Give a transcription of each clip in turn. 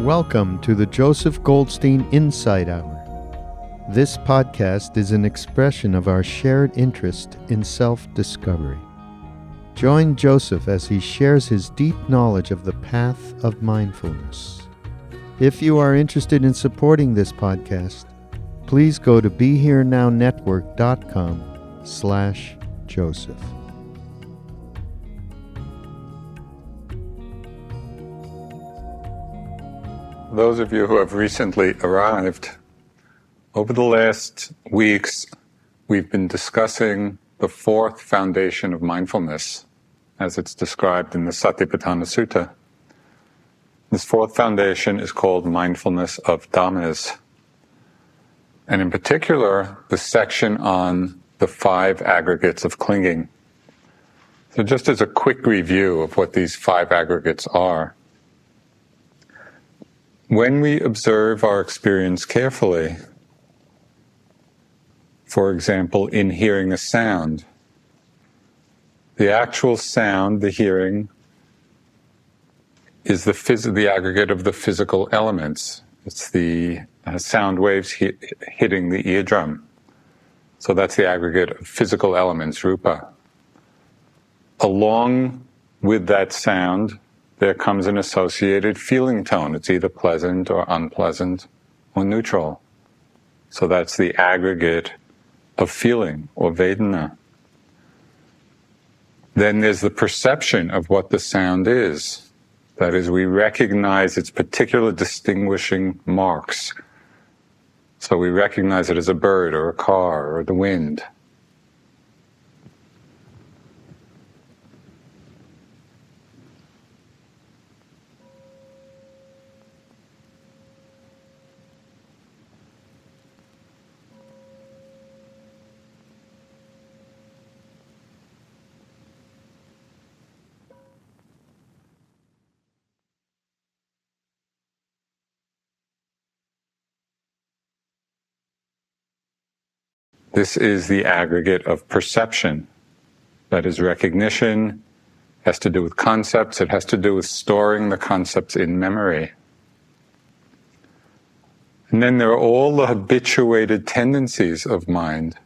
Welcome to the Joseph Goldstein Insight Hour. This podcast is an expression of our shared interest in self-discovery. Join Joseph as he shares his deep knowledge of the path of mindfulness. If you are interested in supporting this podcast, please go to BeHereNowNetwork.com/Joseph. Those of you who have recently arrived, over the last weeks, we've been discussing the fourth foundation of mindfulness, as it's described in the Satipatthana Sutta. This fourth foundation is called mindfulness of dhammas, and in particular, the section on the 5 aggregates of clinging. So just as a quick review of what these 5 aggregates are, when we observe our experience carefully, for example, in hearing a sound, the actual sound, the hearing, is the aggregate of the physical elements. It's the sound waves hitting the eardrum. So that's the aggregate of physical elements, rupa. Along with that sound, there comes an associated feeling tone. It's either pleasant or unpleasant or neutral. So that's the aggregate of feeling or vedana. Then there's the perception of what the sound is. That is, we recognize its particular distinguishing marks. So we recognize it as a bird or a car or the wind. This is the aggregate of perception. That is, recognition has to do with concepts. It has to do with storing the concepts in memory. And then there are all the habituated tendencies of mind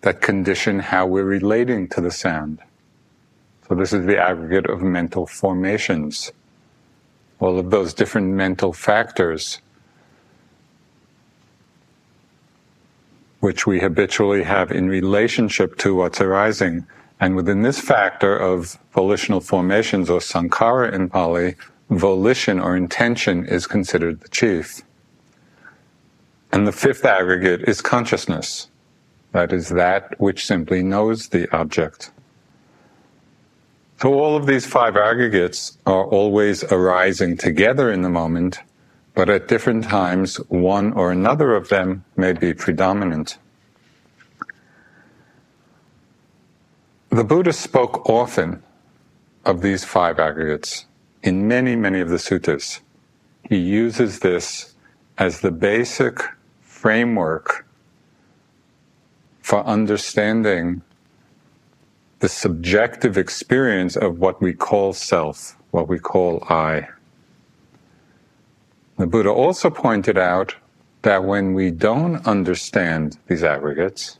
that condition how we're relating to the sound. So this is the aggregate of mental formations. All of those different mental factors which we habitually have in relationship to what's arising. And within this factor of volitional formations, or sankhara in Pali, volition or intention is considered the chief. And the 5th aggregate is consciousness. That is that which simply knows the object. So all of these 5 aggregates are always arising together in the moment, but at different times, one or another of them may be predominant. The Buddha spoke often of these 5 aggregates in many, many of the suttas. He uses this as the basic framework for understanding the subjective experience of what we call self, what we call I. The Buddha also pointed out that when we don't understand these aggregates,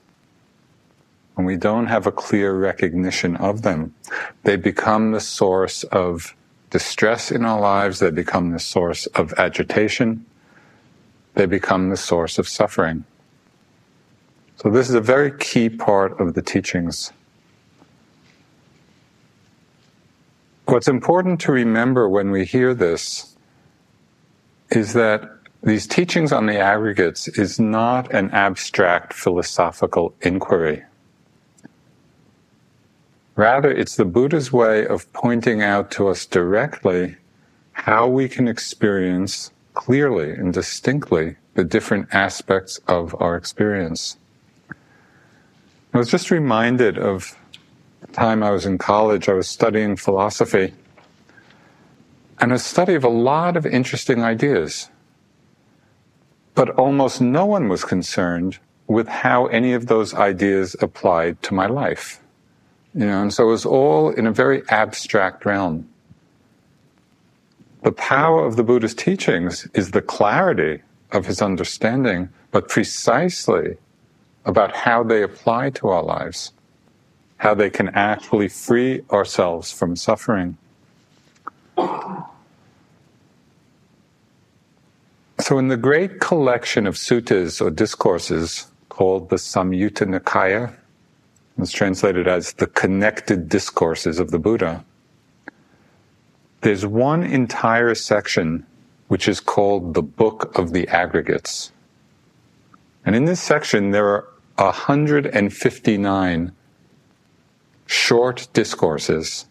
when we don't have a clear recognition of them, they become the source of distress in our lives, they become the source of agitation, they become the source of suffering. So this is a very key part of the teachings. What's important to remember when we hear this is that these teachings on the aggregates is not an abstract philosophical inquiry. Rather, it's the Buddha's way of pointing out to us directly how we can experience clearly and distinctly the different aspects of our experience. I was just reminded of the time I was in college. I was studying philosophy, and a study of a lot of interesting ideas. But almost no one was concerned with how any of those ideas applied to my life. And so it was all in a very abstract realm. the power of the Buddha's teachings is the clarity of his understanding, but precisely about how they apply to our lives, how they can actually free ourselves from suffering. So in the great collection of suttas or discourses called the Samyutta Nikaya, it's translated as the connected discourses of the Buddha, there's one entire section which is called the Book of the Aggregates. And in this section there are 159 short discourses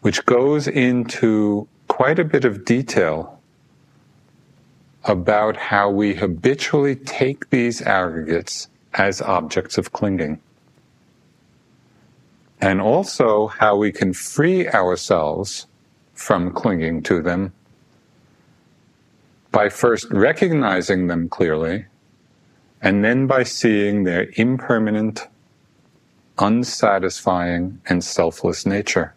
which goes into quite a bit of detail about how we habitually take these aggregates as objects of clinging. And also how we can free ourselves from clinging to them by first recognizing them clearly, and then by seeing their impermanent, unsatisfying, and selfless nature.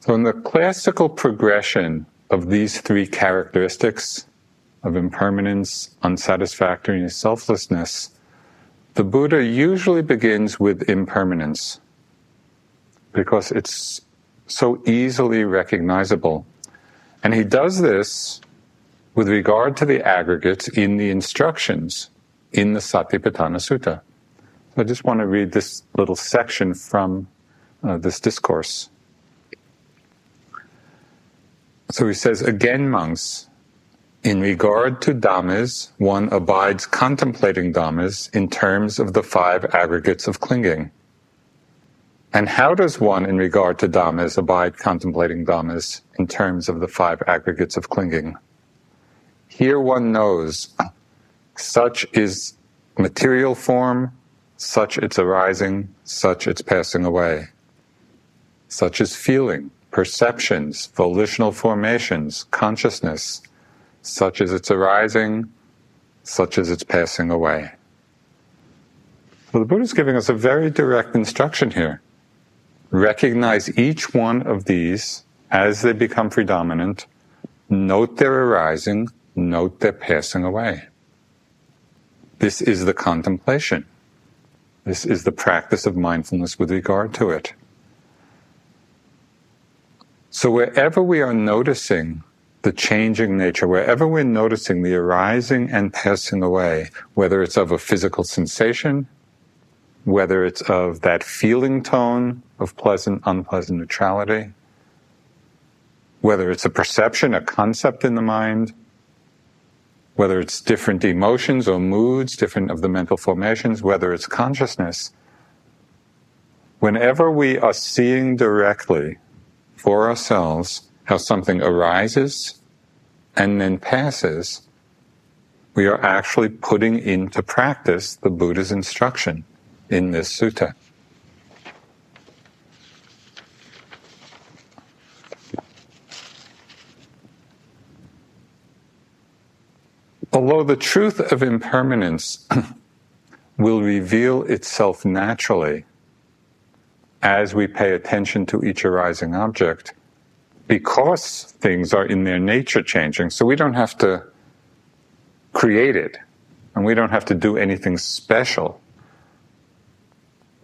So in the classical progression of these three characteristics of impermanence, unsatisfactoriness, selflessness, the Buddha usually begins with impermanence because it's so easily recognizable. And he does this with regard to the aggregates in the instructions in the Satipatthana Sutta. So I just want to read this little section from this discourse. So he says, again, monks, in regard to dhammas, one abides contemplating dhammas in terms of the 5 aggregates of clinging. And how does one, in regard to dhammas, abide contemplating dhammas in terms of the 5 aggregates of clinging? Here one knows, such is material form, such its arising, such its passing away. Such is feeling, perceptions, volitional formations, consciousness, such as its arising, such as its passing away. So the Buddha is giving us a very direct instruction here. Recognize each one of these as they become predominant, note their arising, note their passing away. This is the contemplation. This is the practice of mindfulness with regard to it. So wherever we are noticing the changing nature, wherever we're noticing the arising and passing away, whether it's of a physical sensation, whether it's of that feeling tone of pleasant, unpleasant neutrality, whether it's a perception, a concept in the mind, whether it's different emotions or moods, different of the mental formations, whether it's consciousness, whenever we are seeing directly for ourselves how something arises and then passes, we are actually putting into practice the Buddha's instruction in this sutta. Although the truth of impermanence will reveal itself naturally as we pay attention to each arising object, because things are in their nature changing, so we don't have to create it, and we don't have to do anything special.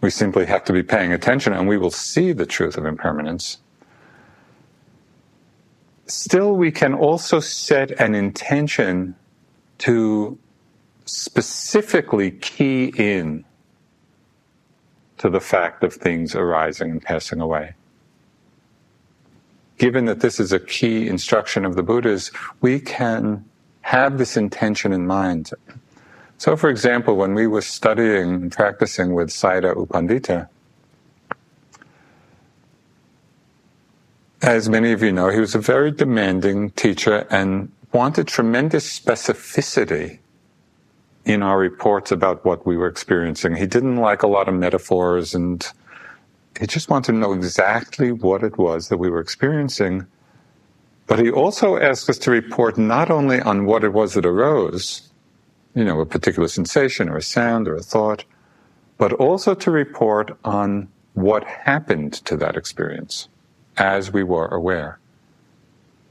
We simply have to be paying attention, and we will see the truth of impermanence. Still, we can also set an intention to specifically key in to the fact of things arising and passing away. Given that this is a key instruction of the Buddha's, we can have this intention in mind. So, for example, when we were studying and practicing with Sayadaw U Pandita, as many of you know, he was a very demanding teacher and wanted tremendous specificity in our reports about what we were experiencing. He didn't like a lot of metaphors, and he just wanted to know exactly what it was that we were experiencing. But he also asked us to report not only on what it was that arose, a particular sensation or a sound or a thought, but also to report on what happened to that experience as we were aware.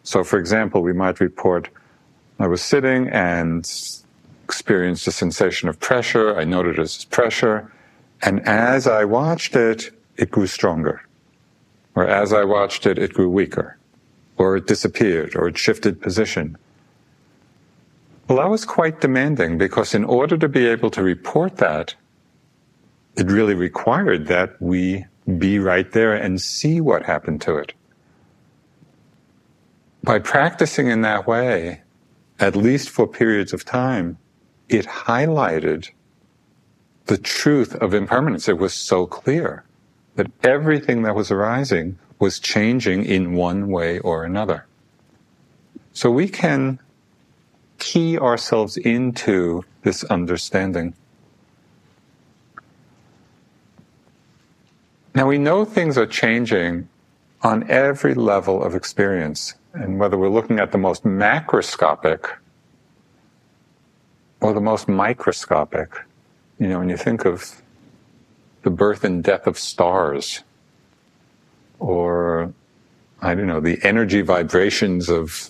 So, for example, we might report, I was sitting and experienced a sensation of pressure. I noted it as pressure. And as I watched it, it grew stronger. Or as I watched it, it grew weaker. Or it disappeared, or it shifted position. Well, that was quite demanding, because in order to be able to report that, it really required that we be right there and see what happened to it. By practicing in that way, at least for periods of time, it highlighted the truth of impermanence. It was so clear that everything that was arising was changing in one way or another. So we can key ourselves into this understanding. Now, we know things are changing on every level of experience, and whether we're looking at the most macroscopic or the most microscopic, when you think of the birth and death of stars, or, the energy vibrations of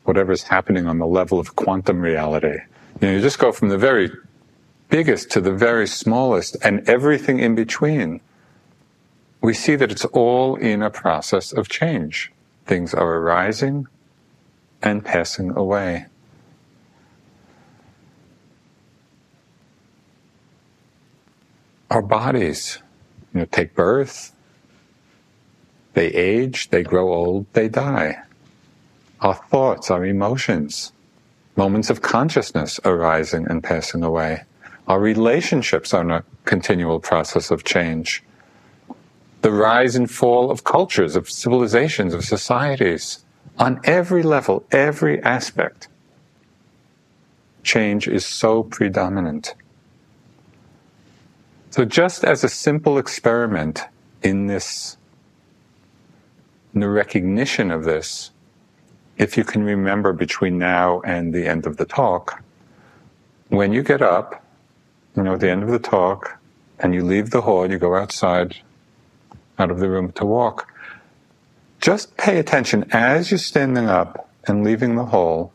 whatever's happening on the level of quantum reality. You just go from the very biggest to the very smallest and everything in between. We see that it's all in a process of change. Things are arising and passing away. Our bodies, take birth, they age, they grow old, they die. Our thoughts, our emotions, moments of consciousness arising and passing away. Our relationships are in a continual process of change. The rise and fall of cultures, of civilizations, of societies, on every level, every aspect. Change is so predominant. So just as a simple experiment in the recognition of this, if you can remember between now and the end of the talk, when you get up, at the end of the talk, and you leave the hall, you go outside, out of the room to walk, just pay attention as you're standing up and leaving the hall.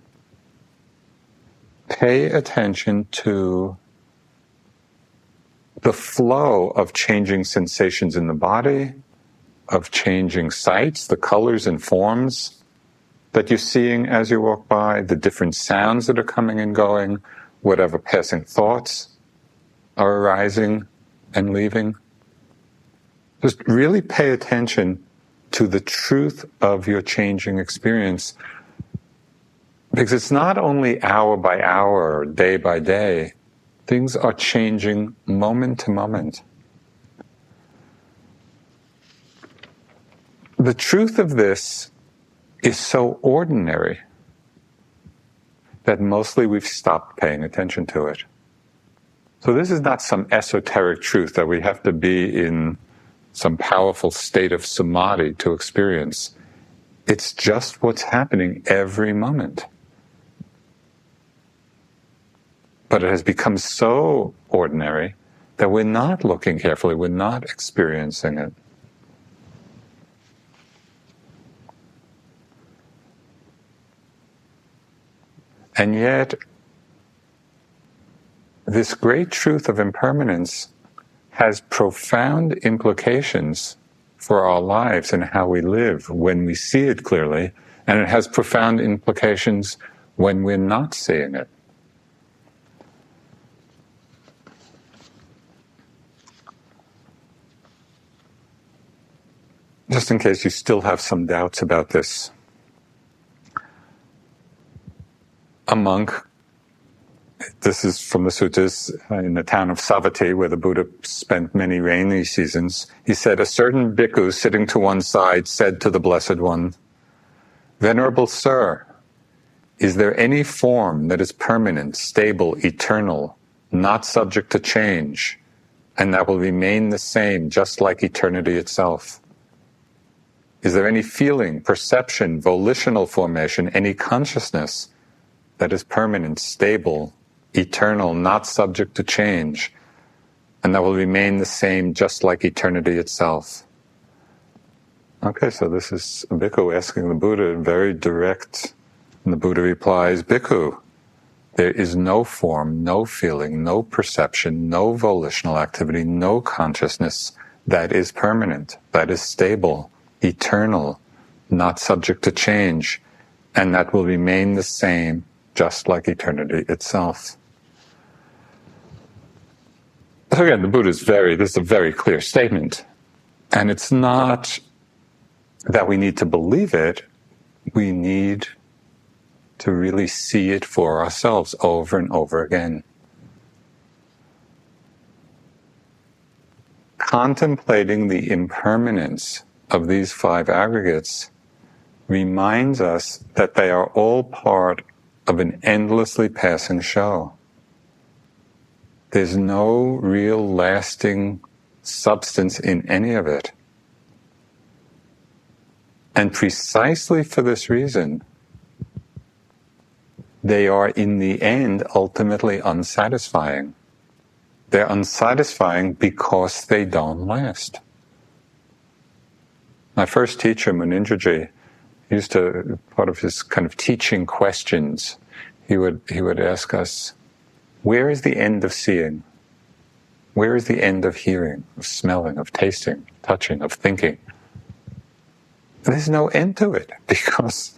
Pay attention to the flow of changing sensations in the body, of changing sights, the colors and forms that you're seeing as you walk by, the different sounds that are coming and going, whatever passing thoughts are arising and leaving. Just really pay attention to the truth of your changing experience, because it's not only hour by hour or day by day. Things are changing moment to moment. The truth of this is so ordinary that mostly we've stopped paying attention to it. So this is not some esoteric truth that we have to be in some powerful state of samadhi to experience. It's just what's happening every moment. But it has become so ordinary that we're not looking carefully, we're not experiencing it. And yet, this great truth of impermanence has profound implications for our lives and how we live when we see it clearly, and it has profound implications when we're not seeing it. Just in case you still have some doubts about this, a monk, this is from the suttas, in the town of Savatthi, where the Buddha spent many rainy seasons, he said, a certain bhikkhu sitting to one side said to the Blessed One, Venerable Sir, is there any form that is permanent, stable, eternal, not subject to change, and that will remain the same, just like eternity itself? Is there any feeling, perception, volitional formation, any consciousness that is permanent, stable, eternal, not subject to change, and that will remain the same just like eternity itself. Okay, so this is a bhikkhu asking the Buddha, very direct, and the Buddha replies, Bhikkhu, there is no form, no feeling, no perception, no volitional activity, no consciousness that is permanent, that is stable, eternal, not subject to change, and that will remain the same just like eternity itself. So again, the Buddha is this is a very clear statement. And it's not that we need to believe it, we need to really see it for ourselves over and over again. Contemplating the impermanence of these 5 aggregates reminds us that they are all part of an endlessly passing show. There's no real lasting substance in any of it. And precisely for this reason, they are in the end ultimately unsatisfying. They're unsatisfying because they don't last. My first teacher, Munindraji, used to, part of his kind of teaching questions, he would ask us, where is the end of seeing? Where is the end of hearing, of smelling, of tasting, touching, of thinking? There's no end to it because,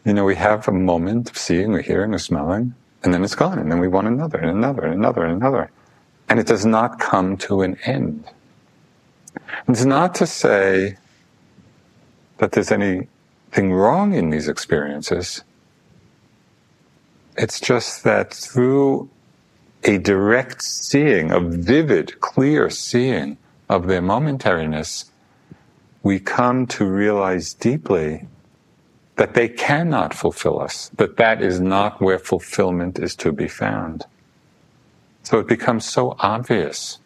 we have a moment of seeing or hearing or smelling, and then it's gone, and then we want another, and another, and another, and another. And it does not come to an end. It's not to say that there's anything wrong in these experiences. It's just that through a direct seeing, a vivid, clear seeing of their momentariness, we come to realize deeply that they cannot fulfill us, that is not where fulfillment is to be found. So it becomes so obvious,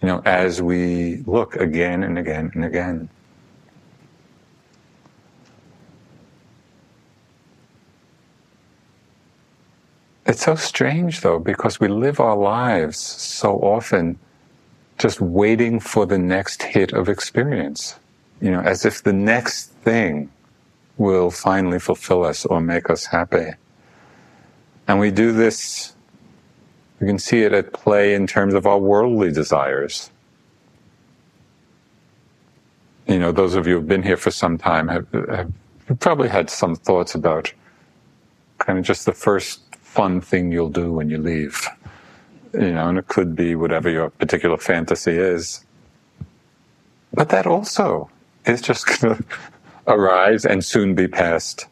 as we look again and again and again. It's so strange, though, because we live our lives so often just waiting for the next hit of experience, as if the next thing will finally fulfill us or make us happy. And we do this, you can see it at play in terms of our worldly desires. Those of you who have been here for some time have probably had some thoughts about kind of just the first fun thing you'll do when you leave. And it could be whatever your particular fantasy is. But that also is just going to arise and soon be past.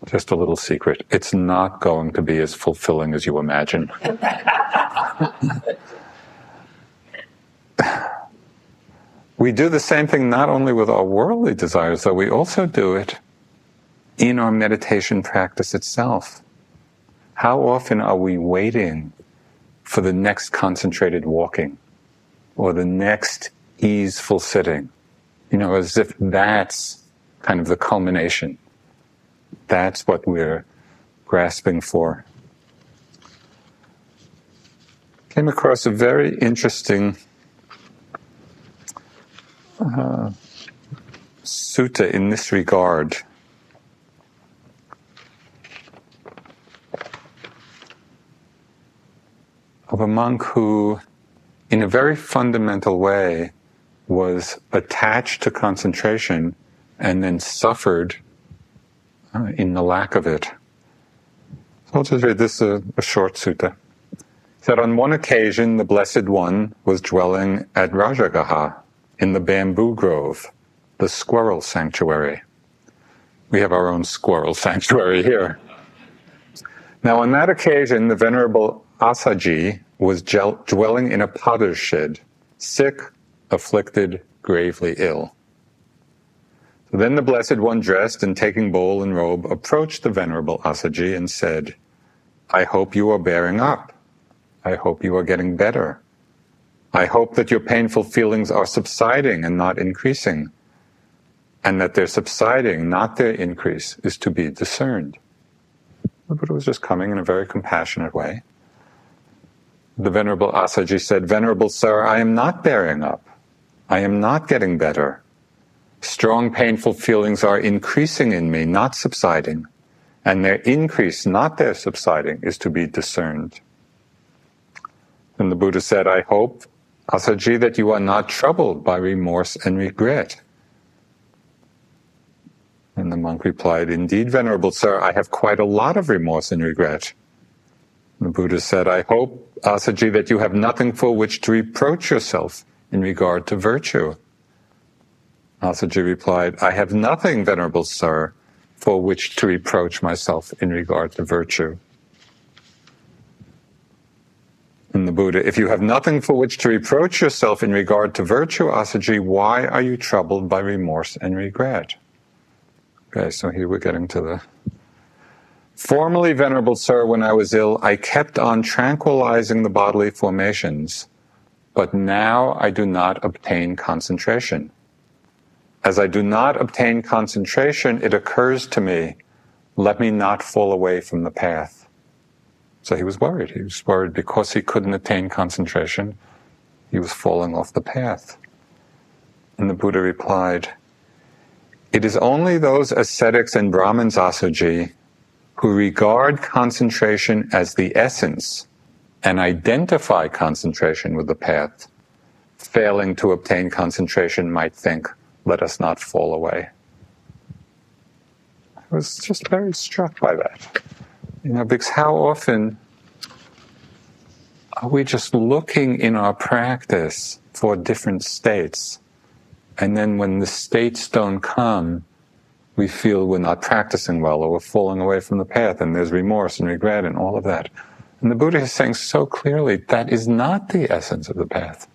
Just a little secret. It's not going to be as fulfilling as you imagine. We do the same thing not only with our worldly desires, though we also do it in our meditation practice itself. How often are we waiting for the next concentrated walking or the next easeful sitting? As if that's kind of the culmination. That's what we're grasping for. Came across a very interesting sutta in this regard. Of a monk who, in a very fundamental way, was attached to concentration and then suffered in the lack of it. So I'll just read this, a short sutta. It said, on one occasion, the Blessed One was dwelling at Rajagaha, in the bamboo grove, the squirrel sanctuary. We have our own squirrel sanctuary here. Now, on that occasion, the Venerable Asaji was dwelling in a potter's shed, sick, afflicted, gravely ill. So then the Blessed One, dressed and taking bowl and robe, approached the Venerable Asaji and said, I hope you are bearing up. I hope you are getting better. I hope that your painful feelings are subsiding and not increasing, and that their subsiding, not their increase, is to be discerned. The Buddha was just coming in a very compassionate way. The Venerable Assaji said, "Venerable Sir, I am not bearing up. I am not getting better. Strong, painful feelings are increasing in me, not subsiding. And their increase, not their subsiding, is to be discerned." And the Buddha said, "I hope, Assaji, that you are not troubled by remorse and regret." And the monk replied, "Indeed, Venerable Sir, I have quite a lot of remorse and regret." And the Buddha said, "I hope, Assaji, that you have nothing for which to reproach yourself in regard to virtue." Assaji replied, "I have nothing, Venerable Sir, for which to reproach myself in regard to virtue." And the Buddha, "If you have nothing for which to reproach yourself in regard to virtue, Assaji, why are you troubled by remorse and regret?" Okay, so here we're getting to the... "Formerly, Venerable Sir, when I was ill, I kept on tranquilizing the bodily formations, but now I do not obtain concentration. As I do not obtain concentration, it occurs to me, let me not fall away from the path." So he was worried. He was worried because he couldn't attain concentration, he was falling off the path. And the Buddha replied, "It is only those ascetics and Brahmins, Assaji, who regard concentration as the essence and identify concentration with the path, failing to obtain concentration, might think, let us not fall away." I was just very struck by that. Because how often are we just looking in our practice for different states, and then when the states don't come, we feel we're not practicing well, or we're falling away from the path, and there's remorse and regret and all of that. And the Buddha is saying so clearly, that is not the essence of the path.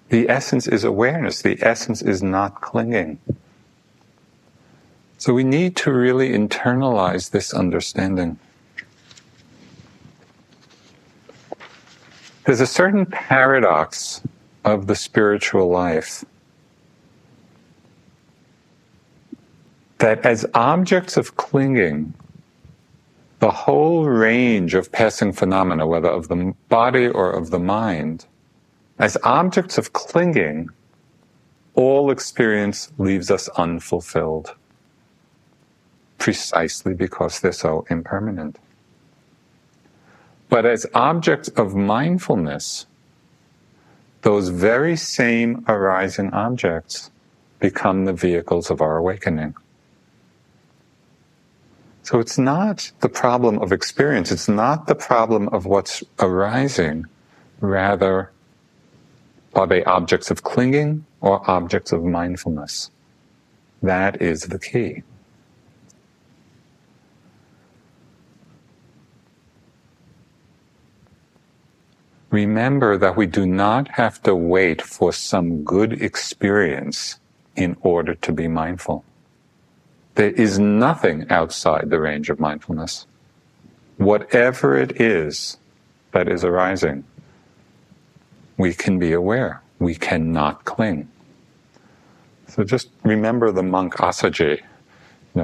The essence is awareness. The essence is not clinging. So we need to really internalize this understanding. There's a certain paradox of the spiritual life that as objects of clinging, the whole range of passing phenomena, whether of the body or of the mind, as objects of clinging, all experience leaves us unfulfilled, precisely because they're so impermanent. But as objects of mindfulness, those very same arising objects become the vehicles of our awakening. So it's not the problem of experience, it's not the problem of what's arising, rather, are they objects of clinging or objects of mindfulness? That is the key. Remember that we do not have to wait for some good experience in order to be mindful. There is nothing outside the range of mindfulness. Whatever it is that is arising, we can be aware. We cannot cling. So just remember the monk Assaji.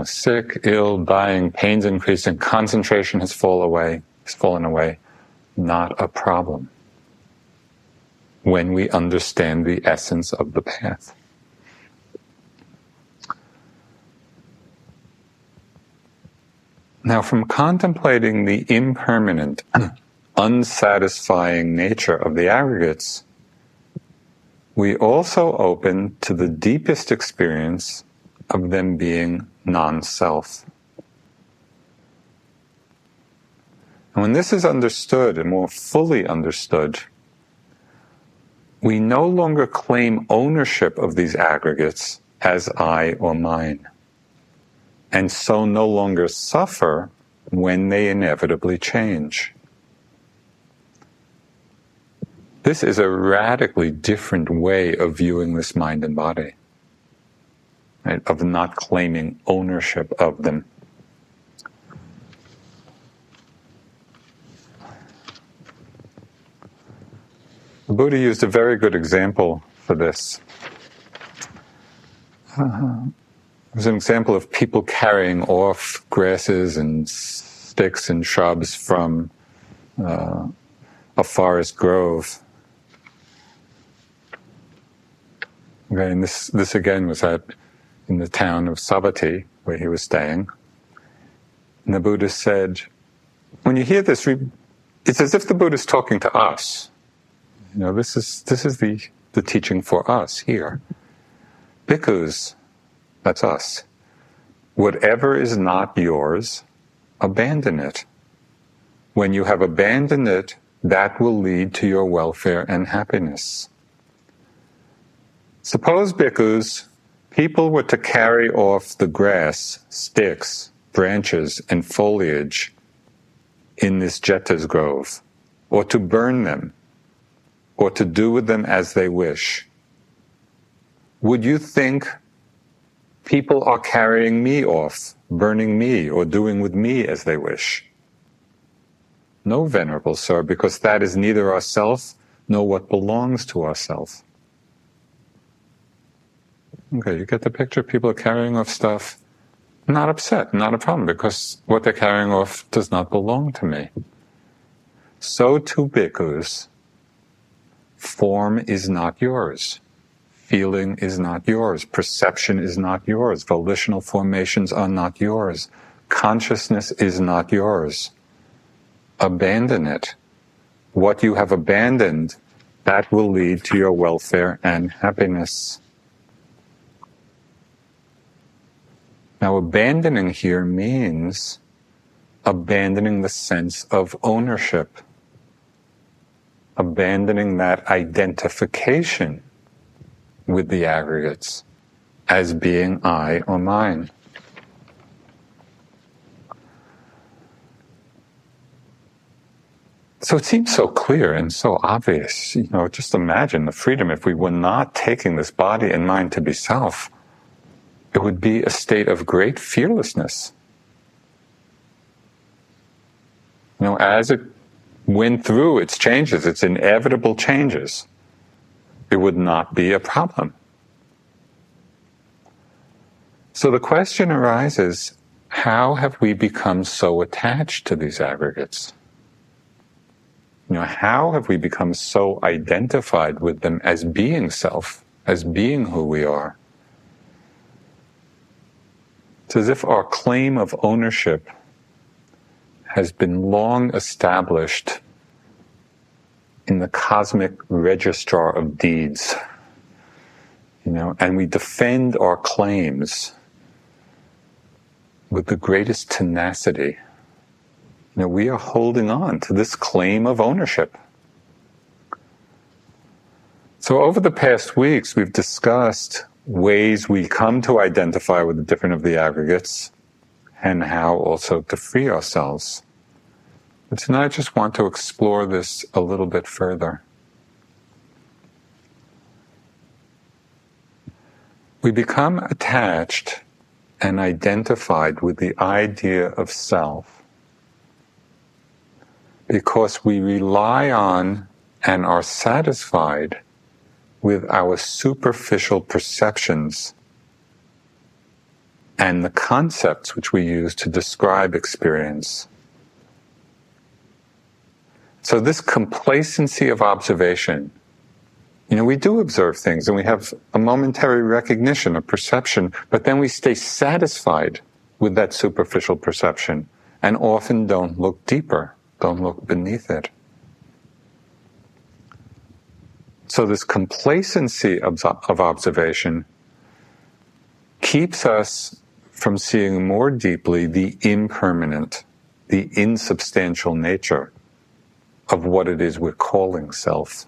Sick, ill, dying, pains increasing, concentration has fallen away. Not a problem when we understand the essence of the path. Now, from contemplating the impermanent, unsatisfying nature of the aggregates, we also open to the deepest experience of them being non-self. And when this is understood and more fully understood, we no longer claim ownership of these aggregates as I or mine, and so no longer suffer when they inevitably change. This is a radically different way of viewing this mind and body, right? Of not claiming ownership of them. The Buddha used a very good example for this. There's an example of people carrying off grasses and sticks and shrubs from a forest grove. Okay, and this again was in the town of Savatthi, where he was staying. And the Buddha said, when you hear this, it's as if the Buddha is talking to us. This is the teaching for us here. Bhikkhus, that's us. Whatever is not yours, abandon it. When you have abandoned it, that will lead to your welfare and happiness. Suppose, bhikkhus, people were to carry off the grass, sticks, branches, and foliage in this Jeta's grove, or to burn them, or to do with them as they wish. Would you think people are carrying me off, burning me, or doing with me as they wish? No, Venerable Sir, because that is neither ourself nor what belongs to ourself. Okay, you get the picture? People are carrying off stuff, not upset, not a problem, because what they're carrying off does not belong to me. So too, bhikkhus, form is not yours. Feeling is not yours. Perception is not yours. Volitional formations are not yours. Consciousness is not yours. Abandon it. What you have abandoned, that will lead to your welfare and happiness. Now, abandoning here means abandoning the sense of ownership, abandoning that identification with the aggregates as being I or mine. So it seems so clear and so obvious. Just imagine the freedom if we were not taking this body and mind to be self. It would be a state of great fearlessness. As it went through its changes, its inevitable changes, it would not be a problem. So the question arises, how have we become so attached to these aggregates? How have we become so identified with them as being self, as being who we are? It's as if our claim of ownership has been long established in the cosmic registrar of deeds, and we defend our claims with the greatest tenacity. We are holding on to this claim of ownership. So over the past weeks, we've discussed ways we come to identify with the different of the aggregates and how also to free ourselves. But tonight I just want to explore this a little bit further. We become attached and identified with the idea of self because we rely on and are satisfied with our superficial perceptions and the concepts which we use to describe experience. So this complacency of observation, we do observe things and we have a momentary recognition, a perception, but then we stay satisfied with that superficial perception and often don't look deeper, don't look beneath it. So this complacency of observation keeps us from seeing more deeply the impermanent, the insubstantial nature of what it is we're calling self.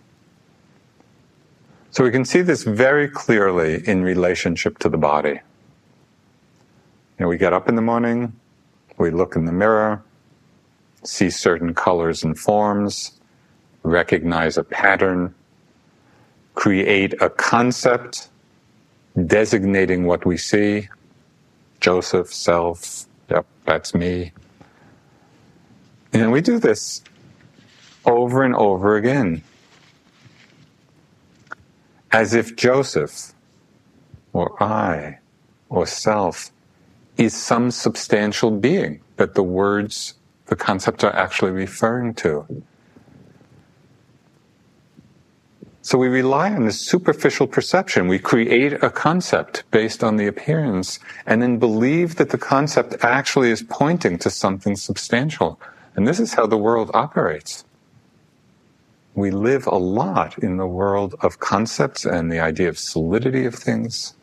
So we can see this very clearly in relationship to the body. We get up in the morning, we look in the mirror, see certain colors and forms, recognize a pattern, create a concept designating what we see. Joseph, self, yep, that's me. And we do this over and over again, as if Joseph or I or self is some substantial being that the words, the concepts are actually referring to. So we rely on this superficial perception. We create a concept based on the appearance and then believe that the concept actually is pointing to something substantial. And this is how the world operates. We live a lot in the world of concepts and the idea of solidity of things.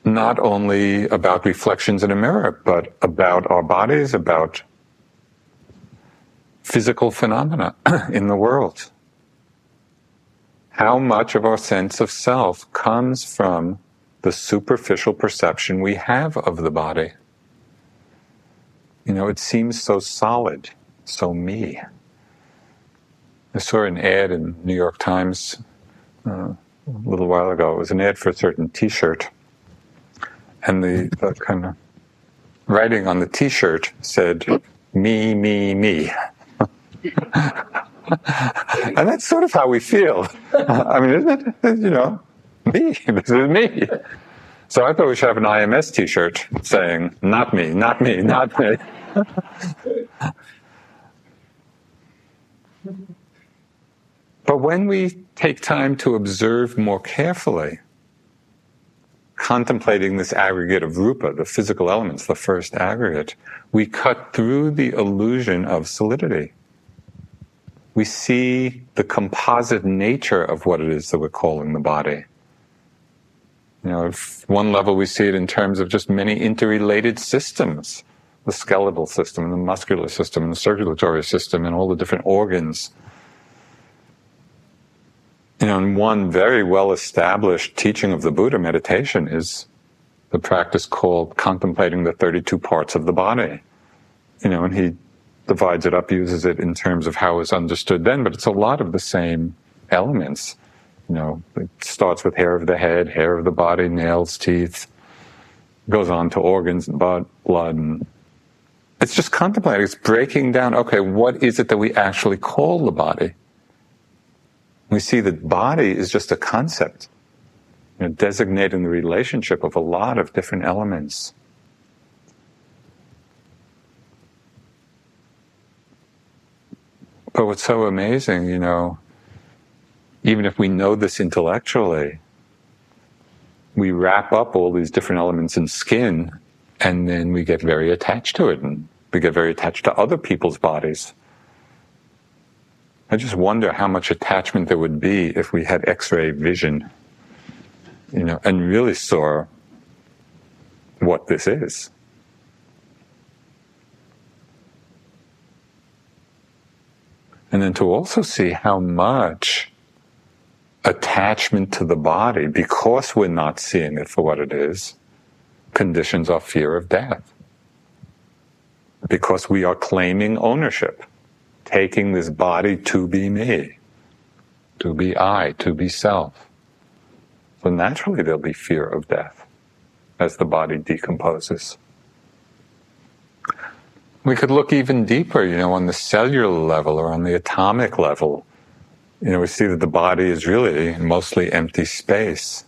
Not only about reflections in a mirror, but about our bodies, about physical phenomena in the world. How much of our sense of self comes from the superficial perception we have of the body? It seems so solid, so me. I saw an ad in New York Times a little while ago. It was an ad for a certain T-shirt. And the kind of writing on the T-shirt said, me, me, me. And that's sort of how we feel. I mean, isn't it? Me, this is me. So I thought we should have an IMS T-shirt saying, not me, not me, not me. But when we take time to observe more carefully, contemplating this aggregate of rupa, the physical elements, the first aggregate, we cut through the illusion of solidity. We see the composite nature of what it is that we're calling the body. At one level we see it in terms of just many interrelated systems, the skeletal system and the muscular system and the circulatory system and all the different organs. And one very well-established teaching of the Buddha, meditation, is the practice called contemplating the 32 parts of the body. And he divides it up, uses it in terms of how it was understood then, but it's a lot of the same elements. It starts with hair of the head, hair of the body, nails, teeth, goes on to organs and blood. And it's just contemplating, it's breaking down, okay, what is it that we actually call the body? We see that body is just a concept, designating the relationship of a lot of different elements. But what's so amazing, even if we know this intellectually, we wrap up all these different elements in skin, and then we get very attached to it, and we get very attached to other people's bodies. I just wonder how much attachment there would be if we had X-ray vision, and really saw what this is. And then to also see how much attachment to the body, because we're not seeing it for what it is, conditions our fear of death. Because we are claiming ownership, taking this body to be me, to be I, to be self. So naturally there'll be fear of death as the body decomposes. We could look even deeper, on the cellular level or on the atomic level. We see that the body is really mostly empty space.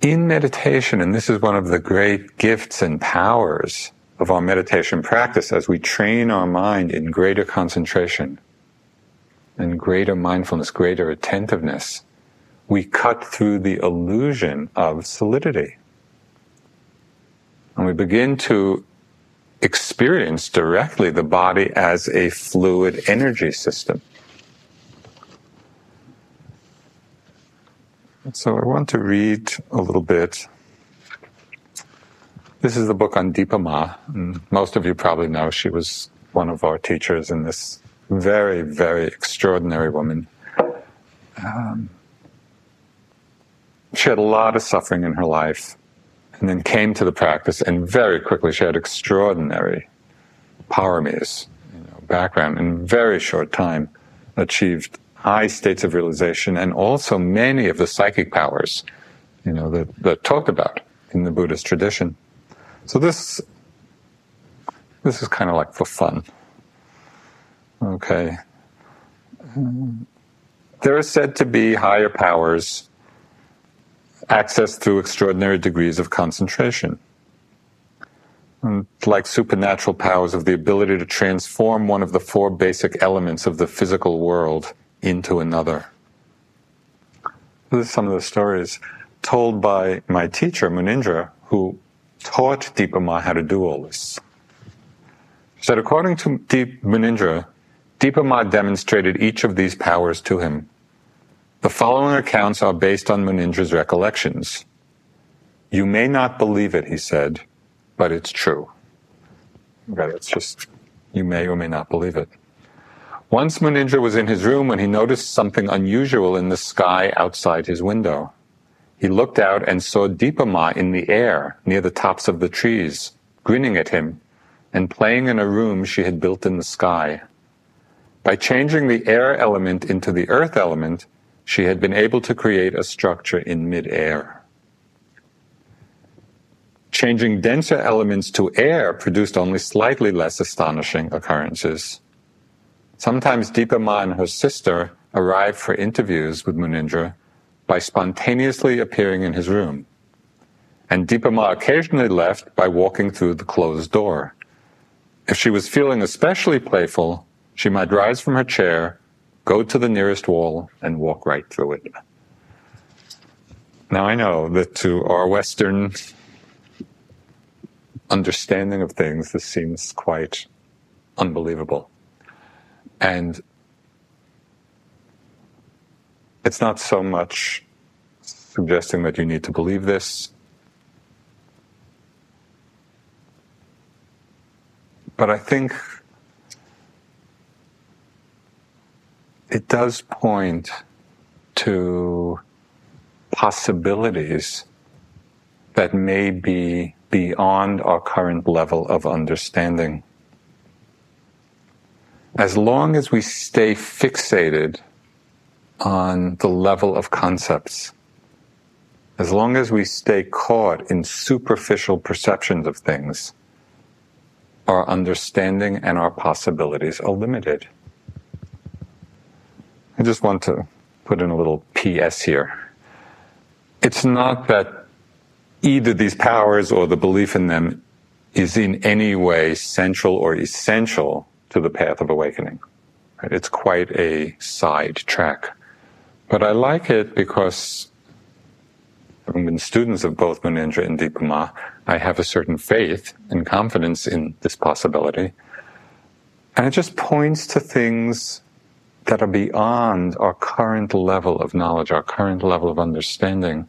In meditation, and this is one of the great gifts and powers of our meditation practice as we train our mind in greater concentration and greater mindfulness, greater attentiveness, we cut through the illusion of solidity. And we begin to experience directly the body as a fluid energy system. So I want to read a little bit. This is the book on Dipa Ma. And most of you probably know she was one of our teachers and this very, very extraordinary woman. She had a lot of suffering in her life, and then came to the practice, and very quickly she had extraordinary paramis, background, in a very short time achieved high states of realization, and also many of the psychic powers, that talked about in the Buddhist tradition. So this is kind of like for fun. Okay. there are said to be higher powers accessed through extraordinary degrees of concentration. Like supernatural powers of the ability to transform one of the four basic elements of the physical world into another. These are some of the stories told by my teacher, Munindra, who taught Dipa Ma how to do all this. He said, according to Munindra, Dipa Ma demonstrated each of these powers to him. The following accounts are based on Munindra's recollections. You may not believe it, he said, but it's true. Okay, it's just, you may or may not believe it. Once Munindra was in his room when he noticed something unusual in the sky outside his window. He looked out and saw Dipa Ma in the air near the tops of the trees, grinning at him and playing in a room she had built in the sky. By changing the air element into the earth element, she had been able to create a structure in mid-air. Changing denser elements to air produced only slightly less astonishing occurrences. Sometimes Dipa Ma and her sister arrived for interviews with Munindra by spontaneously appearing in his room. And Dipa Ma occasionally left by walking through the closed door. If she was feeling especially playful, she might rise from her chair, go to the nearest wall, and walk right through it. Now I know that to our Western understanding of things, this seems quite unbelievable. And it's not so much suggesting that you need to believe this, but I think it does point to possibilities that may be beyond our current level of understanding. As long as we stay fixated on the level of concepts, as long as we stay caught in superficial perceptions of things, our understanding and our possibilities are limited. I just want to put in a little PS here. It's not that either these powers or the belief in them is in any way central or essential to the path of awakening. It's quite a side track. But I like it because, having been students of both Munindra and Dipa Ma, I have a certain faith and confidence in this possibility. And it just points to things that are beyond our current level of knowledge, our current level of understanding,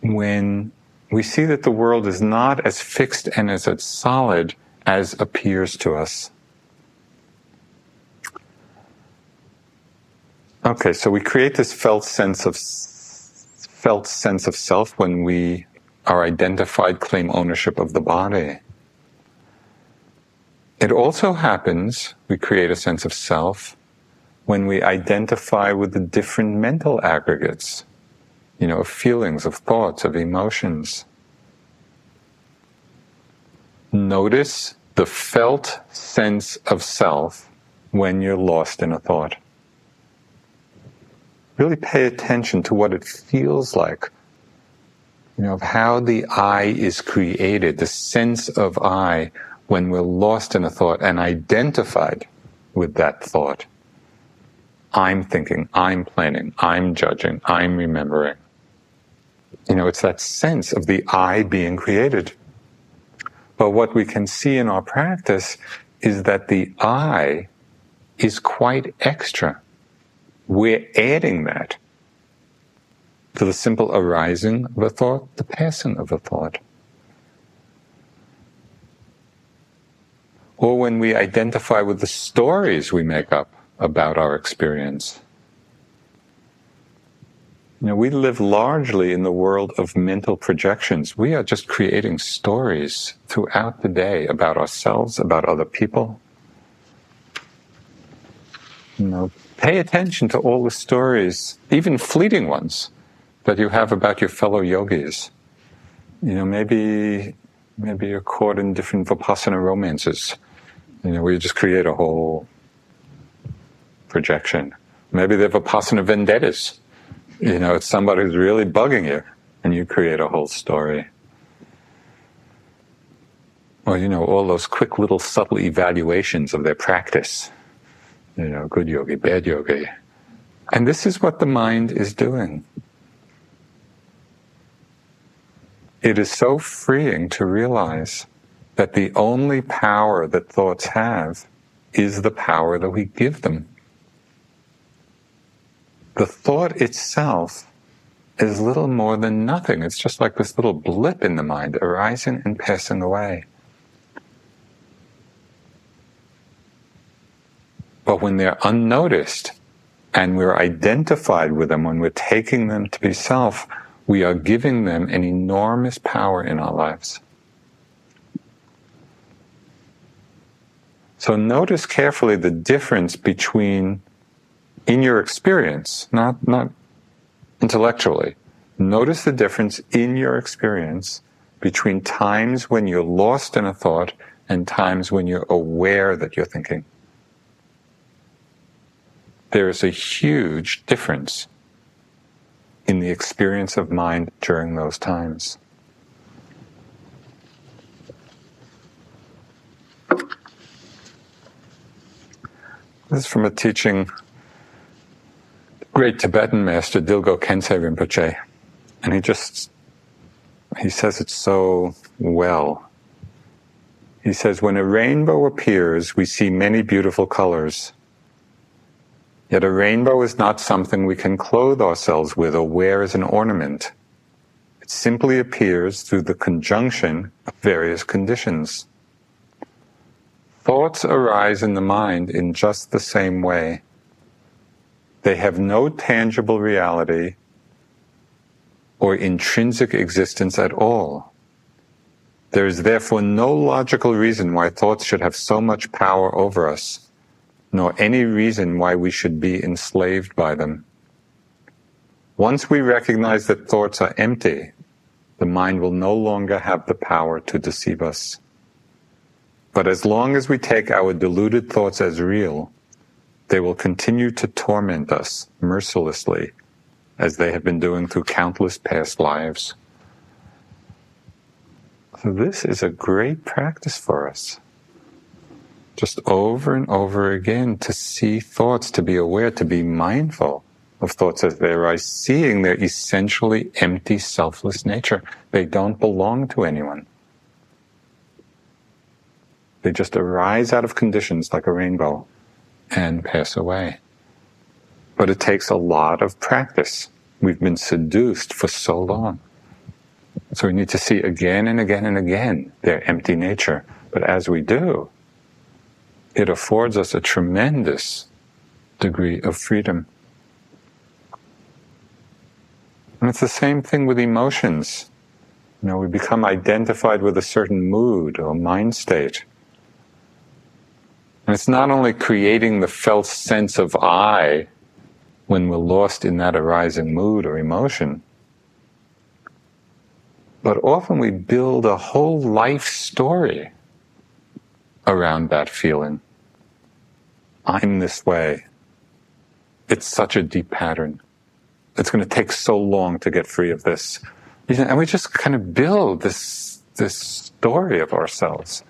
when we see that the world is not as fixed and as solid as appears to us. Okay, so we create this felt sense of self when we are identified, claim ownership of the body. It also happens, we create a sense of self when we identify with the different mental aggregates, of feelings, of thoughts, of emotions. Notice the felt sense of self when you're lost in a thought. Really pay attention to what it feels like, of how the I is created, the sense of I when we're lost in a thought and identified with that thought. I'm thinking, I'm planning, I'm judging, I'm remembering. It's that sense of the I being created. But what we can see in our practice is that the I is quite extra. We're adding that to the simple arising of a thought, the passing of a thought. Or when we identify with the stories we make up about our experience. We live largely in the world of mental projections. We are just creating stories throughout the day about ourselves, about other people. Pay attention to all the stories, even fleeting ones, that you have about your fellow yogis. Maybe you're caught in different Vipassana romances, where you just create a whole projection. Maybe they have vipassana vendettas. It's somebody who's really bugging you, and you create a whole story. Or, all those quick little subtle evaluations of their practice. Good yogi, bad yogi. And this is what the mind is doing. It is so freeing to realize that the only power that thoughts have is the power that we give them. The thought itself is little more than nothing. It's just like this little blip in the mind, arising and passing away. But when they're unnoticed, and we're identified with them, when we're taking them to be self, we are giving them an enormous power in our lives. So notice carefully the difference between, in your experience, not intellectually, notice the difference in your experience between times when you're lost in a thought and times when you're aware that you're thinking. There is a huge difference in the experience of mind during those times. This is from a teaching, great Tibetan master, Dilgo Khyentse Rinpoche. And he says it so well. He says, when a rainbow appears, we see many beautiful colors. Yet a rainbow is not something we can clothe ourselves with or wear as an ornament. It simply appears through the conjunction of various conditions. Thoughts arise in the mind in just the same way. They have no tangible reality or intrinsic existence at all. There is therefore no logical reason why thoughts should have so much power over us, nor any reason why we should be enslaved by them. Once we recognize that thoughts are empty, the mind will no longer have the power to deceive us. But as long as we take our deluded thoughts as real, they will continue to torment us mercilessly, as they have been doing through countless past lives. So this is a great practice for us. Just over and over again to see thoughts, to be aware, to be mindful of thoughts as they arise, seeing their essentially empty, selfless nature. They don't belong to anyone. They just arise out of conditions like a rainbow and pass away. But it takes a lot of practice. We've been seduced for so long. So we need to see again and again and again their empty nature. But as we do, it affords us a tremendous degree of freedom. And it's the same thing with emotions. We become identified with a certain mood or mind state. And it's not only creating the felt sense of I when we're lost in that arising mood or emotion, but often we build a whole life story around that feeling. I'm this way. It's such a deep pattern. It's going to take so long to get free of this. And we just kind of build this story of ourselves.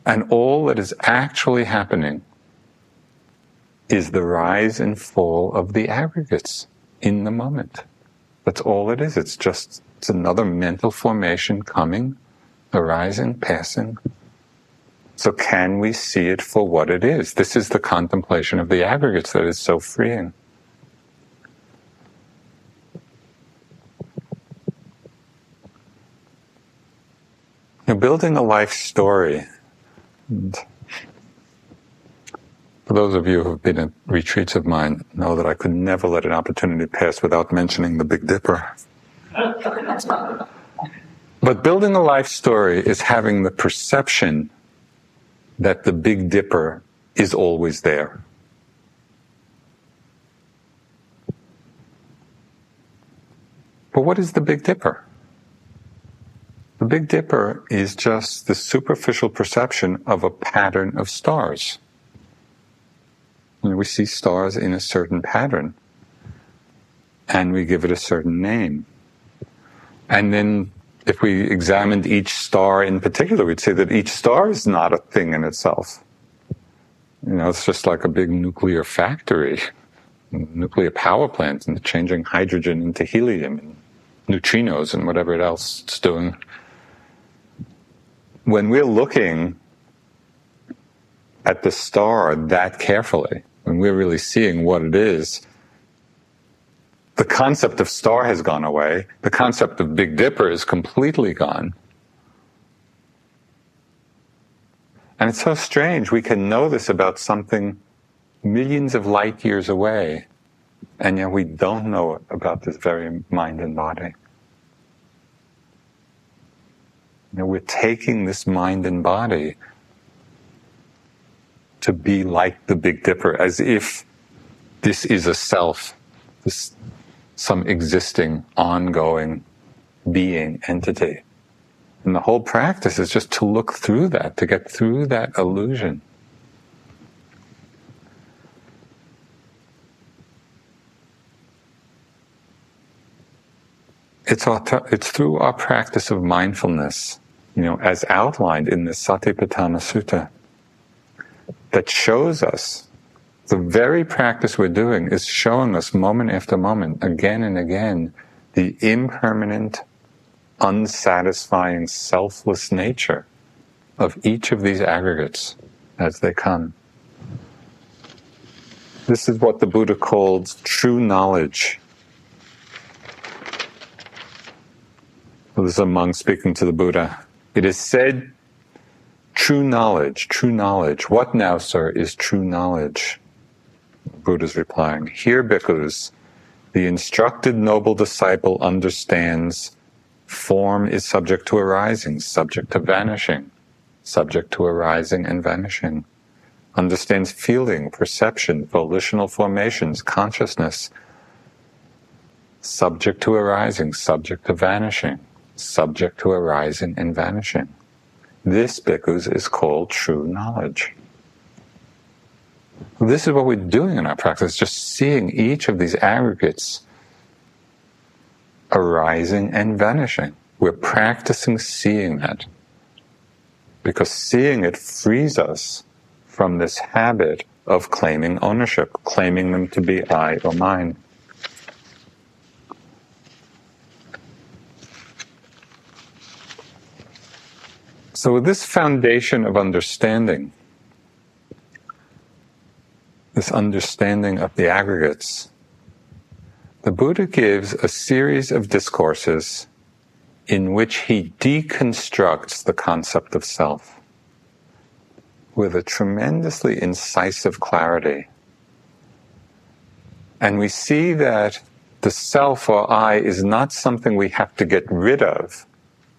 And all that is actually happening is the rise and fall of the aggregates in the moment. That's all it is. It's another mental formation coming, arising, passing. So can we see it for what it is? This is the contemplation of the aggregates that is so freeing. Building a life story. And for those of you who have been at retreats of mine, know that I could never let an opportunity pass without mentioning the Big Dipper. But building a life story is having the perception that the Big Dipper is always there. But what is the Big Dipper? The Big Dipper is just the superficial perception of a pattern of stars. We we see stars in a certain pattern, and we give it a certain name. And then if we examined each star in particular, we'd say that each star is not a thing in itself. It's just like a big nuclear factory, nuclear power plant, and changing hydrogen into helium and neutrinos and whatever else it's doing. When we're looking at the star that carefully, when we're really seeing what it is, the concept of star has gone away. The concept of Big Dipper is completely gone. And it's so strange. We can know this about something millions of light years away, and yet we don't know about this very mind and body. We're taking this mind and body to be like the Big Dipper, as if this is a self, some existing, ongoing being, entity. And the whole practice is just to look through that, to get through that illusion. It's through our practice of mindfulness, as outlined in the Satipatthana Sutta, that shows us, the very practice we're doing is showing us moment after moment, again and again, the impermanent, unsatisfying, selfless nature of each of these aggregates as they come. This is what the Buddha called true knowledge. Well, this is a monk speaking to the Buddha. It is said, true knowledge. What now, sir, is true knowledge? Buddha's replying, here, bhikkhus, the instructed noble disciple understands form is subject to arising, subject to vanishing, subject to arising and vanishing. Understands feeling, perception, volitional formations, consciousness, subject to arising, subject to vanishing, subject to arising and vanishing. This, bhikkhus, is called true knowledge. This is what we're doing in our practice, just seeing each of these aggregates arising and vanishing. We're practicing seeing that, because seeing it frees us from this habit of claiming ownership, claiming them to be I or mine. So with this foundation of understanding, this understanding of the aggregates, the Buddha gives a series of discourses in which he deconstructs the concept of self with a tremendously incisive clarity. And we see that the self or I is not something we have to get rid of.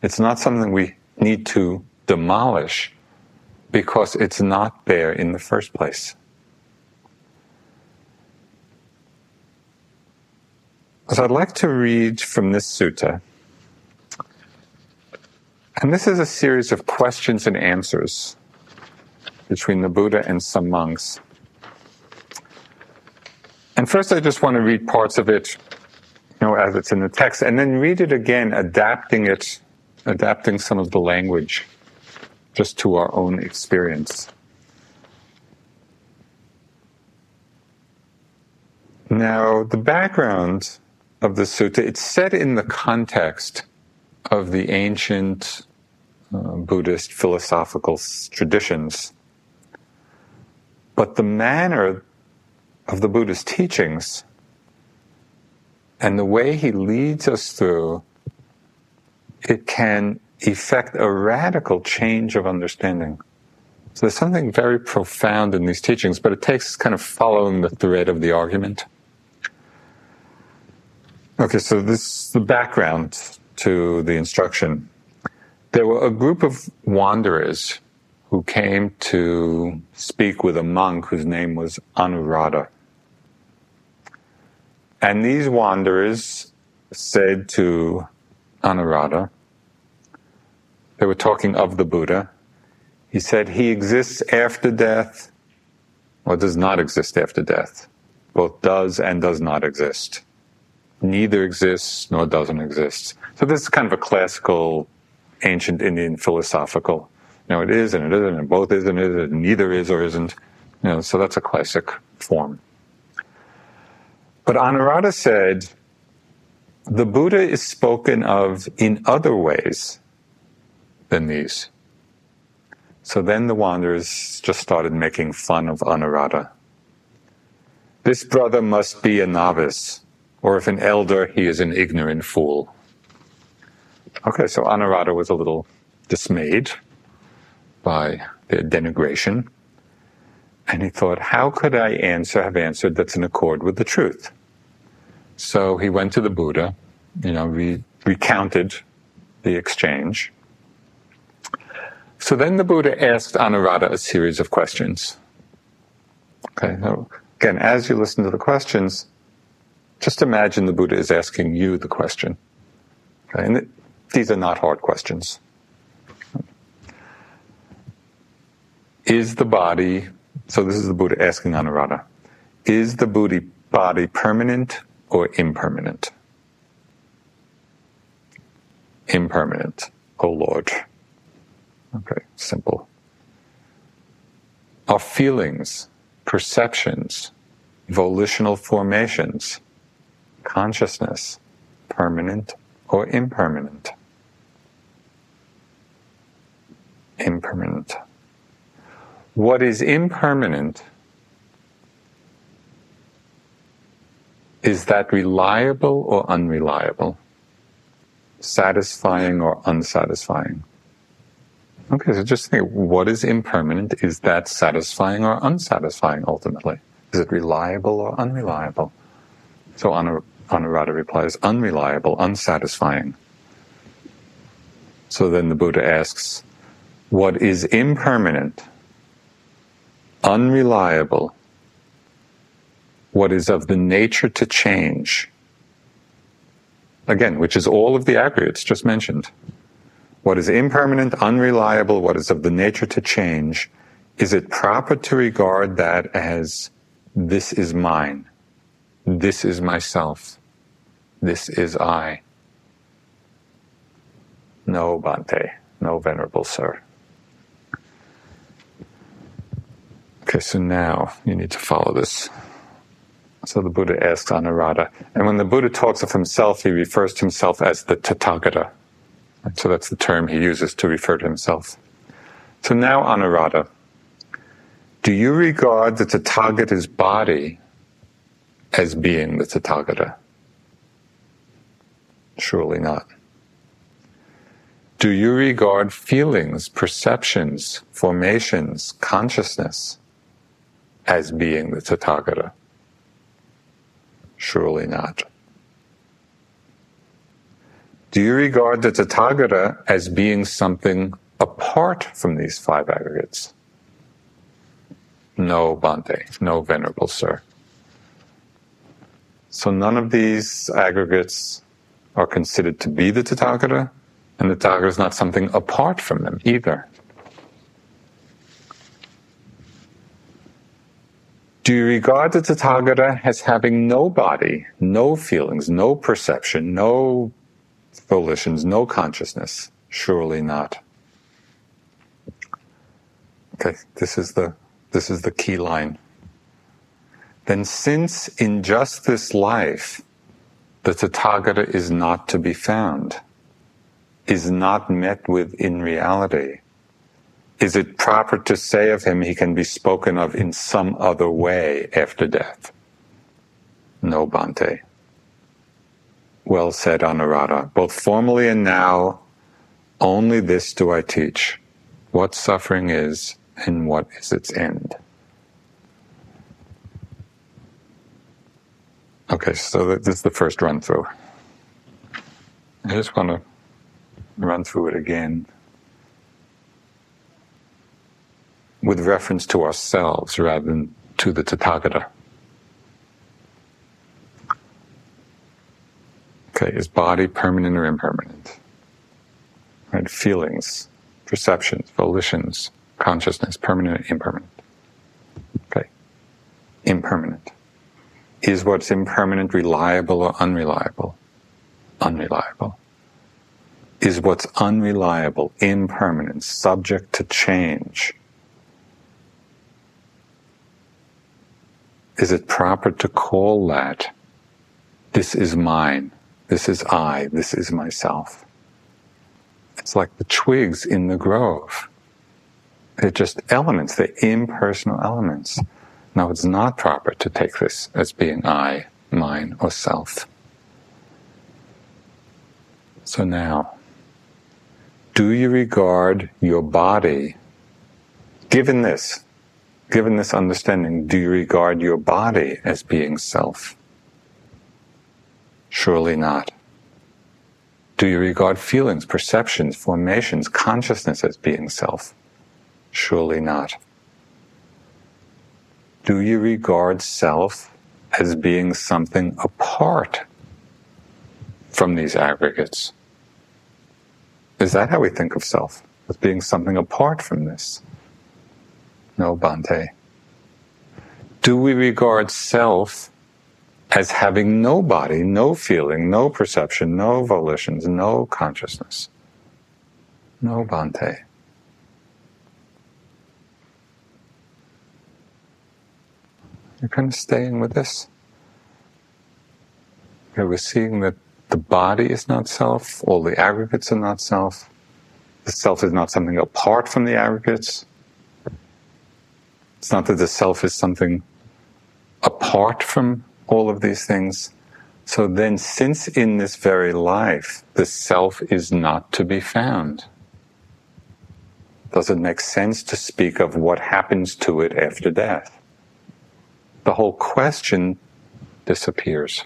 It's not something we need to demolish, because it's not there in the first place. So I'd like to read from this sutta. And this is a series of questions and answers between the Buddha and some monks. And first I just want to read parts of it, as it's in the text, and then read it again, adapting some of the language just to our own experience. Now, the background of the sutta, it's set in the context of the ancient Buddhist philosophical traditions. But the manner of the Buddha's teachings and the way he leads us through, it can effect a radical change of understanding. So there's something very profound in these teachings, but it takes kind of following the thread of the argument. Okay, so this is the background to the instruction. There were a group of wanderers who came to speak with a monk whose name was Anuruddha. And these wanderers said to Anuruddha, they were talking of the Buddha. He said, he exists after death, or does not exist after death. Both does and does not exist. Neither exists nor doesn't exist. So this is kind of a classical, ancient Indian philosophical. It is and it isn't, and both is and isn't, and neither is or isn't. So that's a classic form. But Anuruddha said, the Buddha is spoken of in other ways than these. So then the wanderers just started making fun of Anuruddha. This brother must be a novice, or if an elder, he is an ignorant fool. Okay, so Anuruddha was a little dismayed by their denigration. And he thought, how could I have answered that's in accord with the truth? So he went to the Buddha, recounted the exchange. So then the Buddha asked Anuruddha a series of questions. Okay, so again, as you listen to the questions, just imagine the Buddha is asking you the question. Okay, and these are not hard questions. Is the body, so this is the Buddha asking Anuruddha, is the body permanent or impermanent? Impermanent, O Lord. Okay, simple. Are feelings, perceptions, volitional formations, consciousness, permanent or impermanent? Impermanent. What is impermanent, is that reliable or unreliable? Satisfying or unsatisfying? Okay, so just think, what is impermanent? Is that satisfying or unsatisfying ultimately? Is it reliable or unreliable? So Anuruddha replies, unreliable, unsatisfying. So then the Buddha asks, what is impermanent, unreliable, what is of the nature to change? Again, which is all of the aggregates just mentioned. What is impermanent, unreliable, what is of the nature to change? Is it proper to regard that as, this is mine, this is myself, this is I? No, Bhante, no, Venerable Sir. Okay, so now you need to follow this. So the Buddha asks Anuruddha, and when the Buddha talks of himself, he refers to himself as the Tathagata. So that's the term he uses to refer to himself. So now, Anuruddha, do you regard the Tathagata's body as being the Tathagata? Surely not. Do you regard feelings, perceptions, formations, consciousness as being the Tathagata? Surely not. Do you regard the Tathagata as being something apart from these five aggregates? No, Bhante, no, Venerable Sir. So none of these aggregates are considered to be the Tathagata, and the Tathagata is not something apart from them either. Do you regard the Tathagata as having no body, no feelings, no perception, no volitions, no consciousness? Surely not. Okay, this is the key line. Then since in just this life the Tathagata is not to be found, is not met with in reality, is it proper to say of him he can be spoken of in some other way after death? No, Bhante. Well said, Anuruddha. Both formally and now, only this do I teach, what suffering is and what is its end. Okay, so this is the first run through. I just want to run through it again with reference to ourselves rather than to the Tathagata. Okay, is body permanent or impermanent? Right, feelings, perceptions, volitions, consciousness, permanent or impermanent. Okay, impermanent? Is what's impermanent reliable or unreliable? Unreliable. Is what's unreliable, impermanent, subject to change? Is it proper to call that, this is mine, this is I, this is myself? It's like the twigs in the grove. They're just elements, they're impersonal elements. Now, it's not proper to take this as being I, mine, or self. So now, do you regard your body, given this understanding, do you regard your body as being self? Surely not. Do you regard feelings, perceptions, formations, consciousness as being self? Surely not. Do you regard self as being something apart from these aggregates? Is that how we think of self? As being something apart from this? No, Bhante. Do we regard self as having no body, no feeling, no perception, no volitions, no consciousness? No, Bhante. You're kind of staying with this. Okay, we're seeing that the body is not self, all the aggregates are not self, the self is not something apart from the aggregates. It's not that the self is something apart from all of these things. So then, since in this very life, the self is not to be found, does it make sense to speak of what happens to it after death? The whole question disappears.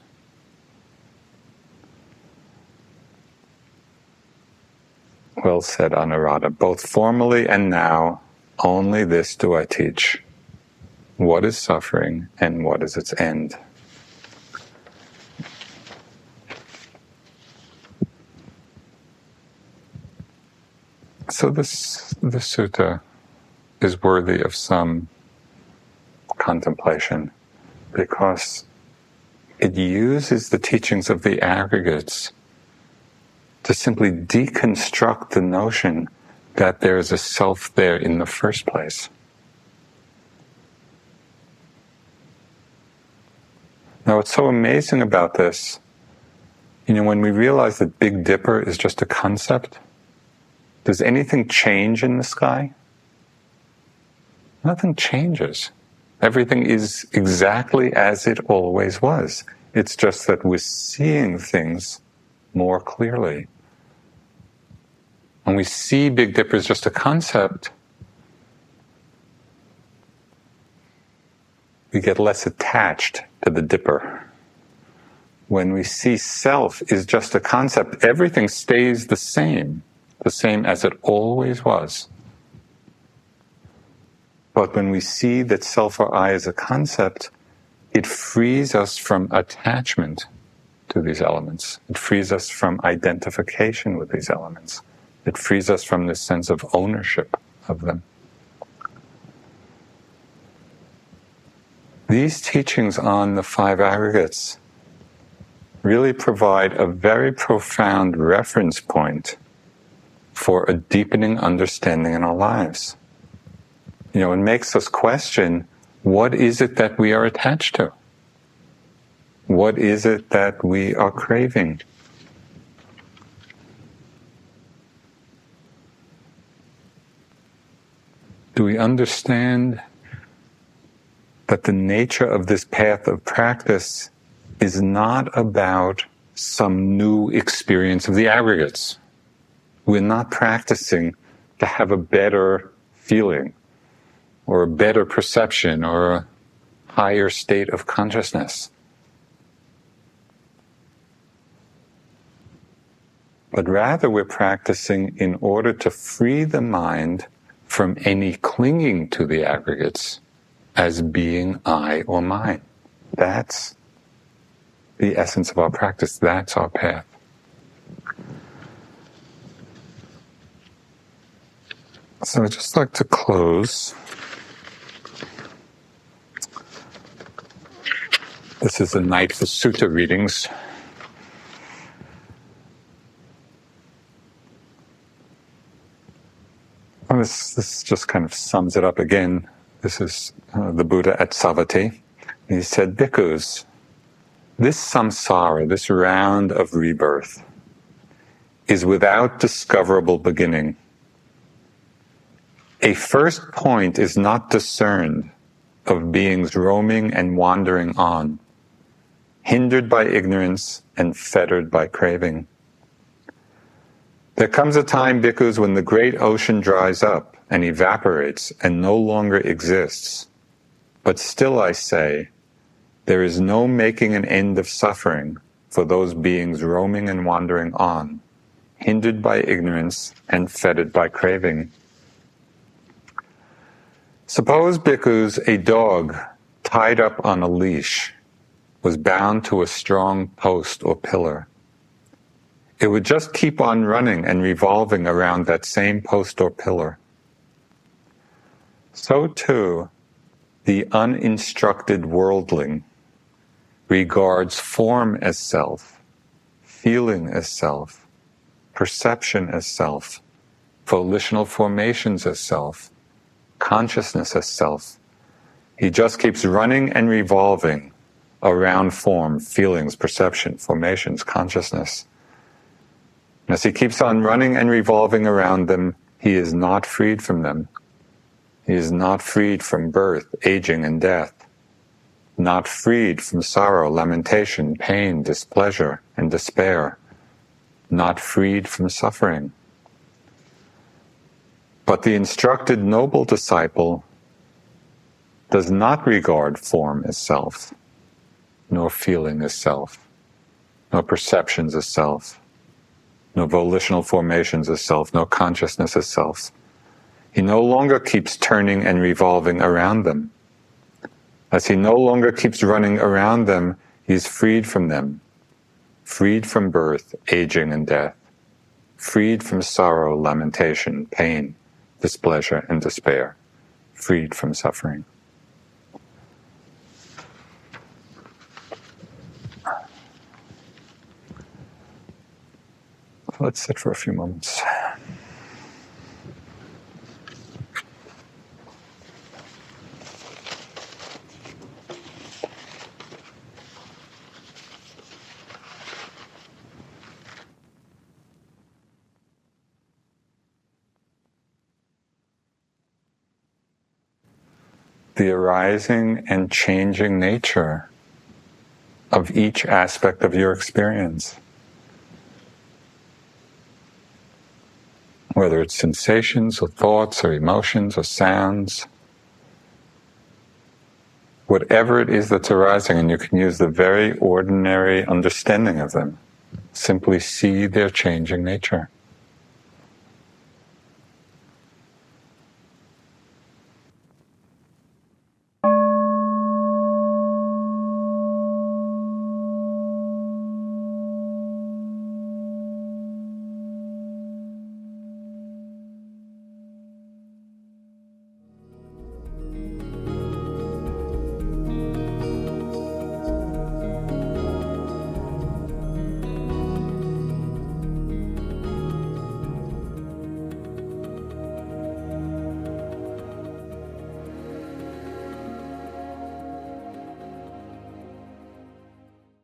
Well said, Anuradha. Both formally and now, only this do I teach. What is suffering and what is its end? So this sutta is worthy of some contemplation because it uses the teachings of the aggregates to simply deconstruct the notion that there is a self there in the first place. Now, what's so amazing about this, when we realize that Big Dipper is just a concept, does anything change in the sky? Nothing changes. Everything is exactly as it always was. It's just that we're seeing things more clearly. When we see Big Dipper as just a concept, we get less attached to the dipper. When we see self is just a concept, everything stays the same as it always was. But when we see that self or I is a concept, it frees us from attachment to these elements. It frees us from identification with these elements. It frees us from this sense of ownership of them. These teachings on the five aggregates really provide a very profound reference point for a deepening understanding in our lives. It makes us question, what is it that we are attached to? What is it that we are craving? Do we understand that the nature of this path of practice is not about some new experience of the aggregates? We're not practicing to have a better feeling or a better perception or a higher state of consciousness. But rather we're practicing in order to free the mind from any clinging to the aggregates as being I or mine. That's the essence of our practice. That's our path. So I'd just like to close This is the night for sutta readings. Well, this just kind of sums it up again. This is the Buddha at Savatthi. He said, Bhikkhus, this samsara, this round of rebirth, is without discoverable beginning. A first point is not discerned of beings roaming and wandering on, hindered by ignorance and fettered by craving. There comes a time, bhikkhus, when the great ocean dries up and evaporates and no longer exists. But still I say, there is no making an end of suffering for those beings roaming and wandering on, hindered by ignorance and fettered by craving. Suppose, bhikkhus, a dog tied up on a leash was bound to a strong post or pillar. It would just keep on running and revolving around that same post or pillar. So too, the uninstructed worldling regards form as self, feeling as self, perception as self, volitional formations as self, consciousness as self. He just keeps running and revolving around form, feelings, perception, formations, consciousness. As he keeps on running and revolving around them, he is not freed from them. He is not freed from birth, aging, and death. Not freed from sorrow, lamentation, pain, displeasure, and despair. Not freed from suffering. But the instructed noble disciple does not regard form as self, nor feeling as self, nor perceptions as self, no volitional formations as self, no consciousness as self. He no longer keeps turning and revolving around them. As he no longer keeps running around them, he is freed from them, freed from birth, aging, and death, freed from sorrow, lamentation, pain, displeasure, and despair, freed from suffering. Let's sit for a few moments. The arising and changing nature of each aspect of your experience. Whether it's sensations or thoughts or emotions or sounds, whatever it is that's arising, and you can use the very ordinary understanding of them, simply see their changing nature.